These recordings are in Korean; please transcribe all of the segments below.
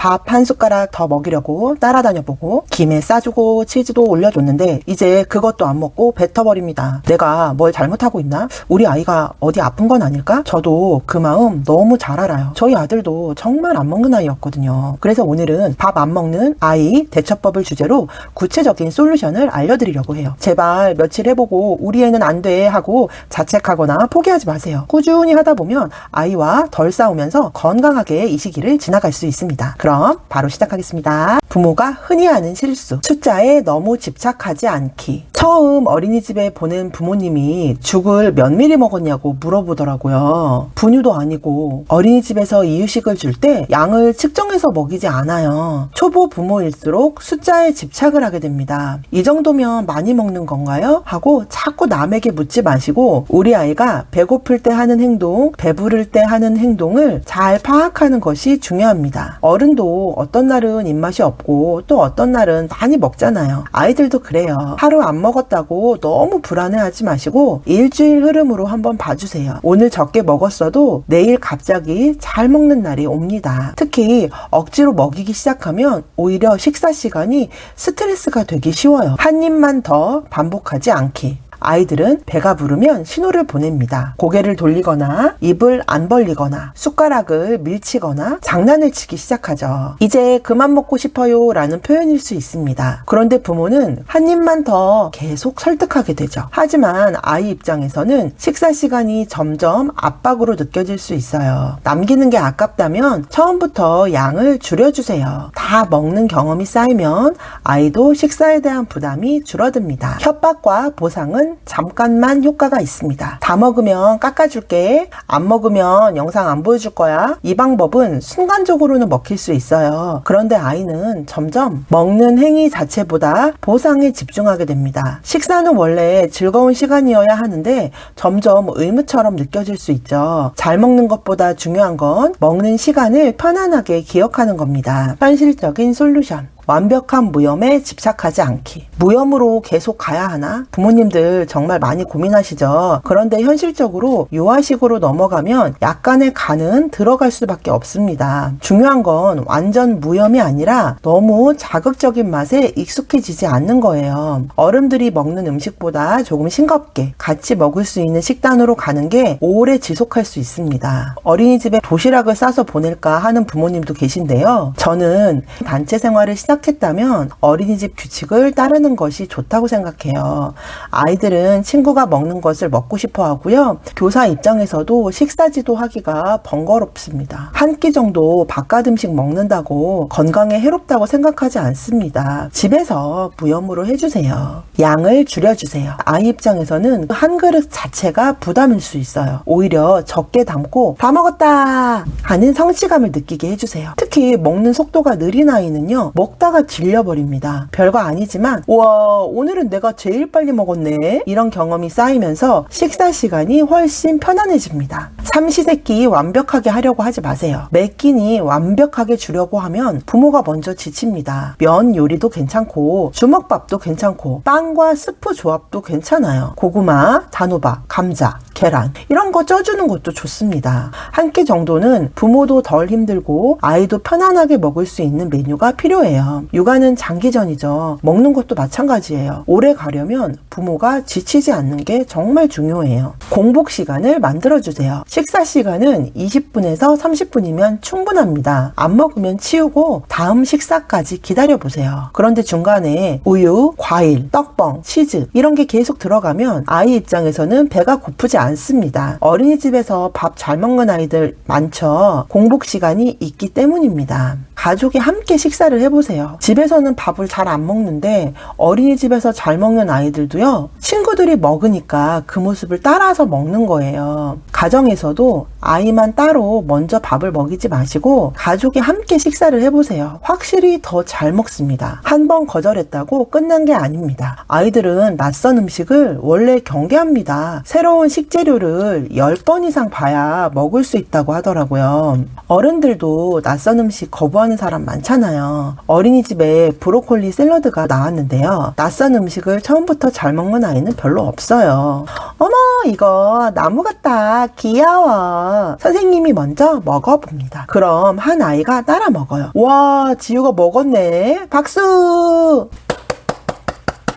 밥 한 숟가락 더 먹이려고 따라다녀보고 김에 싸주고 치즈도 올려줬는데 이제 그것도 안 먹고 뱉어버립니다. 내가 뭘 잘못하고 있나? 우리 아이가 어디 아픈 건 아닐까? 저도 그 마음 너무 잘 알아요. 저희 아들도 정말 안 먹는 아이였거든요. 그래서 오늘은 밥 안 먹는 아이 대처법을 주제로 구체적인 솔루션을 알려드리려고 해요. 제발 며칠 해보고 우리 애는 안 돼 하고 자책하거나 포기하지 마세요. 꾸준히 하다 보면 아이와 덜 싸우면서 건강하게 이 시기를 지나갈 수 있습니다. 그럼 바로 시작하겠습니다. 부모가 흔히 하는 실수. 숫자에 너무 집착하지 않기. 처음 어린이집에 보낸 부모님이 죽을 몇 미리 먹었냐고 물어보더라고요. 분유도 아니고 어린이집에서 이유식을 줄 때 양을 측정해서 먹이지 않아요. 초보 부모일수록 숫자에 집착을 하게 됩니다. 이 정도면 많이 먹는 건가요? 하고 자꾸 남에게 묻지 마시고 우리 아이가 배고플 때 하는 행동, 배부를 때 하는 행동을 잘 파악하는 것이 중요합니다. 어른도 어떤 날은 입맛이 없고 또 어떤 날은 많이 먹잖아요. 아이들도 그래요. 하루 안 먹었다고 너무 불안해하지 마시고 일주일 흐름으로 한번 봐주세요. 오늘 적게 먹었어도 내일 갑자기 잘 먹는 날이 옵니다. 특히 억지로 먹이기 시작하면 오히려 식사 시간이 스트레스가 되기 쉬워요. 한 입만 더 반복하지 않기. 아이들은 배가 부르면 신호를 보냅니다. 고개를 돌리거나 입을 안 벌리거나 숟가락을 밀치거나 장난을 치기 시작하죠. 이제 그만 먹고 싶어요 라는 표현일 수 있습니다. 그런데 부모는 한 입만 더 계속 설득하게 되죠. 하지만 아이 입장에서는 식사 시간이 점점 압박으로 느껴질 수 있어요. 남기는 게 아깝다면 처음부터 양을 줄여주세요. 다 먹는 경험이 쌓이면 아이도 식사에 대한 부담이 줄어듭니다. 협박과 보상은 잠깐만 효과가 있습니다. 다 먹으면 깎아줄게. 안 먹으면 영상 안 보여줄 거야. 이 방법은 순간적으로는 먹힐 수 있어요. 그런데 아이는 점점 먹는 행위 자체보다 보상에 집중하게 됩니다. 식사는 원래 즐거운 시간이어야 하는데 점점 의무처럼 느껴질 수 있죠. 잘 먹는 것보다 중요한 건 먹는 시간을 편안하게 기억하는 겁니다. 현실적인 솔루션. 완벽한 무염에 집착하지 않기. 무염으로 계속 가야 하나? 부모님들 정말 많이 고민하시죠? 그런데 현실적으로 유아식으로 넘어가면 약간의 간은 들어갈 수밖에 없습니다. 중요한 건 완전 무염이 아니라 너무 자극적인 맛에 익숙해지지 않는 거예요. 어른들이 먹는 음식보다 조금 싱겁게 같이 먹을 수 있는 식단으로 가는 게 오래 지속할 수 있습니다. 어린이집에 도시락을 싸서 보낼까 하는 부모님도 계신데요. 저는 단체 생활을 시작했다면 어린이집 규칙을 따르는 것이 좋다고 생각해요. 아이들은 친구가 먹는 것을 먹고 싶어 하고요. 교사 입장에서도 식사지도 하기가 번거롭습니다. 한 끼 정도 바깥 음식 먹는다고 건강에 해롭다고 생각하지 않습니다. 집에서 무염으로 해주세요. 양을 줄여주세요. 아이 입장에서는 한 그릇 자체가 부담일 수 있어요. 오히려 적게 담고 다 먹었다 하는 성취감을 느끼게 해주세요. 특히 먹는 속도가 느린 아이는요. 먹다가 질려버립니다. 별거 아니지만 우와 오늘은 내가 제일 빨리 먹었네 이런 경험이 쌓이면서 식사 시간이 훨씬 편안해집니다. 삼시세끼 완벽하게 하려고 하지 마세요. 매 끼니 완벽하게 주려고 하면 부모가 먼저 지칩니다. 면 요리도 괜찮고 주먹밥도 괜찮고 빵과 스프 조합도 괜찮아요. 고구마, 단호박, 감자, 계란 이런 거 쪄주는 것도 좋습니다. 한 끼 정도는 부모도 덜 힘들고 아이도 편안하게 먹을 수 있는 메뉴가 필요해요. 육아는 장기전이죠. 먹는 것도 마찬가지예요. 오래 가려면 부모가 지치지 않는 게 정말 중요해요. 공복 시간을 만들어주세요. 식사 시간은 20분에서 30분이면 충분합니다. 안 먹으면 치우고 다음 식사까지 기다려보세요. 그런데 중간에 우유, 과일, 떡뻥, 치즈 이런 게 계속 들어가면 아이 입장에서는 배가 고프지 않습니다. 어린이집에서 밥 잘 먹는 아이들 많죠. 공복 시간이 있기 때문입니다. 가족이 함께 식사를 해보세요. 집에서는 밥을 잘 안 먹는데 어린이집에서 잘 먹는 아이들도요. 친구들이 먹으니까 그 모습을 따라서 먹는 거예요. 가정에서도 아이만 따로 먼저 밥을 먹이지 마시고 가족이 함께 식사를 해보세요. 확실히 더 잘 먹습니다. 한 번 거절했다고 끝난 게 아닙니다. 아이들은 낯선 음식을 원래 경계합니다. 새로운 식재료를 10번 이상 봐야 먹을 수 있다고 하더라고요. 어른들도 낯선 음식 거부하는 좋아하는 사람 많잖아요. 어린이집에 브로콜리 샐러드가 나왔는데요. 낯선 음식을 처음부터 잘 먹는 아이는 별로 없어요. 어머, 이거 나무 같다. 귀여워. 선생님이 먼저 먹어봅니다. 그럼 한 아이가 따라 먹어요. 와, 지우가 먹었네. 박수!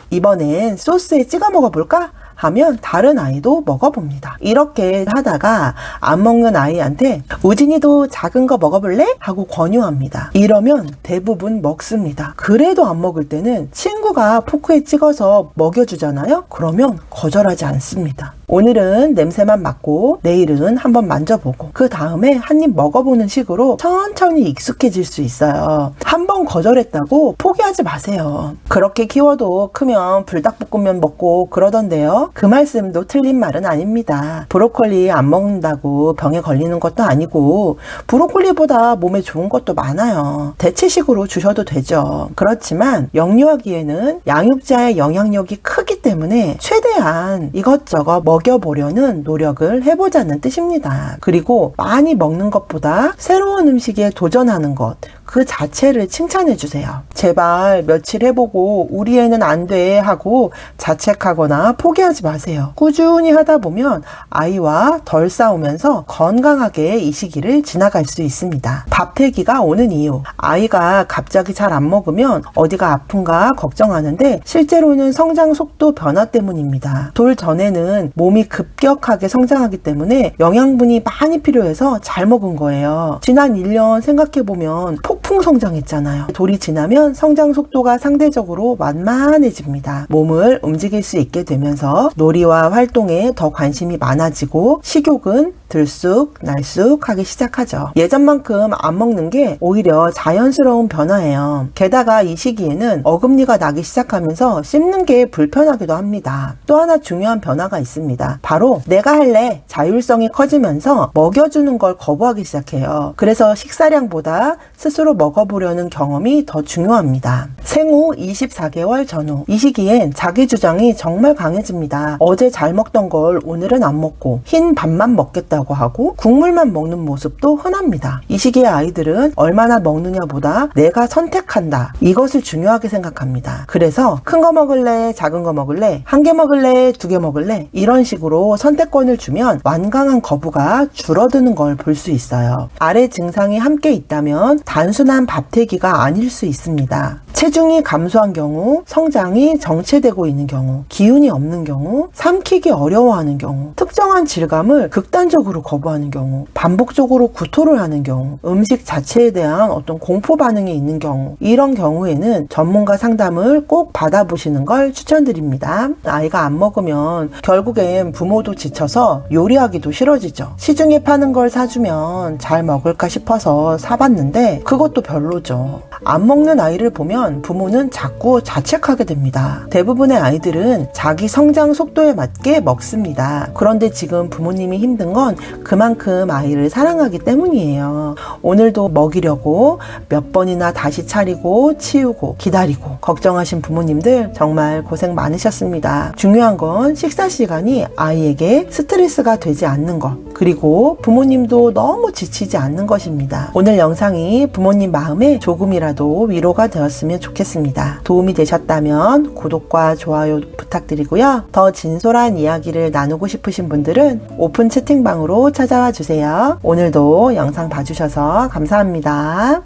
이번엔 소스에 찍어 먹어볼까? 하면 다른 아이도 먹어봅니다. 이렇게 하다가 안 먹는 아이한테 우진이도 작은 거 먹어볼래? 하고 권유합니다. 이러면 대부분 먹습니다. 그래도 안 먹을 때는 친구가 포크에 찍어서 먹여주잖아요? 그러면 거절하지 않습니다. 오늘은 냄새만 맡고 내일은 한번 만져보고 그 다음에 한 입 먹어보는 식으로 천천히 익숙해질 수 있어요. 한 번 거절했다고 포기하지 마세요. 그렇게 키워도 크면 불닭볶음면 먹고 그러던데요. 그 말씀도 틀린 말은 아닙니다. 브로콜리 안 먹는다고 병에 걸리는 것도 아니고 브로콜리보다 몸에 좋은 것도 많아요. 대체식으로 주셔도 되죠. 그렇지만 영유아기에는 양육자의 영향력이 크기 때문에 최대한 이것저것 먹여보려는 노력을 해보자는 뜻입니다. 그리고 많이 먹는 것보다 새로운 음식에 도전하는 것, 그 자체를 칭찬해 주세요. 제발 며칠 해보고 우리 애는 안 돼 하고 자책하거나 포기하지 마세요. 꾸준히 하다 보면 아이와 덜 싸우면서 건강하게 이 시기를 지나갈 수 있습니다. 밥태기가 오는 이유, 아이가 갑자기 잘 안 먹으면 어디가 아픈가 걱정하는데 실제로는 성장 속도 변화 때문입니다. 돌 전에는 몸이 급격하게 성장하기 때문에 영양분이 많이 필요해서 잘 먹은 거예요. 지난 1년 생각해보면 폭풍 성장했잖아요. 돌이 지나면 성장 속도가 상대적으로 만만해집니다. 몸을 움직일 수 있게 되면서 놀이와 활동에 더 관심이 많아지고 식욕은 들쑥 날쑥 하기 시작하죠. 예전만큼 안 먹는 게 오히려 자연스러운 변화예요. 게다가 이 시기에는 어금니가 나기 시작하면서 씹는 게 불편하기도 합니다. 또 하나 중요한 변화가 있습니다. 바로 내가 할래 자율성이 커지면서 먹여주는 걸 거부하기 시작해요. 그래서 식사량보다 스스로 먹어보려는 경험이 더 중요합니다. 생후 24개월 전후 이 시기엔 자기 주장이 정말 강해집니다. 어제 잘 먹던 걸 오늘은 안 먹고 흰 밥만 먹겠다고 하고 국물만 먹는 모습도 흔합니다. 이 시기의 아이들은 얼마나 먹느냐보다 내가 선택한다, 이것을 중요하게 생각합니다. 그래서 큰 거 먹을래, 작은 거 먹을래, 한 개 먹을래, 두 개 먹을래, 이런 식으로 선택권을 주면 완강한 거부가 줄어드는 걸 볼 수 있어요. 아래 증상이 함께 있다면 단순한 밥태기가 아닐 수 있습니다. 체중이 감소한 경우, 성장이 정체되고 있는 경우, 기운이 없는 경우, 삼키기 어려워하는 경우, 특정한 질감을 극단적으로 거부하는 경우, 반복적으로 구토를 하는 경우, 음식 자체에 대한 어떤 공포 반응이 있는 경우, 이런 경우에는 전문가 상담을 꼭 받아보시는 걸 추천드립니다. 아이가 안 먹으면 결국엔 부모도 지쳐서 요리하기도 싫어지죠. 시중에 파는 걸 사주면 잘 먹을까 싶어서 사봤는데 그것도 별로죠. 안 먹는 아이를 보면 부모는 자꾸 자책하게 됩니다. 대부분의 아이들은 자기 성장 속도에 맞게 먹습니다. 그런데 지금 부모님이 힘든 건 그만큼 아이를 사랑하기 때문이에요. 오늘도 먹이려고 몇 번이나 다시 차리고 치우고 기다리고 걱정하신 부모님들 정말 고생 많으셨습니다. 중요한 건 식사 시간이 아이에게 스트레스가 되지 않는 것, 그리고 부모님도 너무 지치지 않는 것입니다. 오늘 영상이 부모님 마음에 조금이라도 위로가 되었으면 좋겠습니다. 도움이 되셨다면 구독과 좋아요 부탁드리고요. 더 진솔한 이야기를 나누고 싶으신 분들은 오픈 채팅방으로 찾아와 주세요. 오늘도 영상 봐주셔서 감사합니다.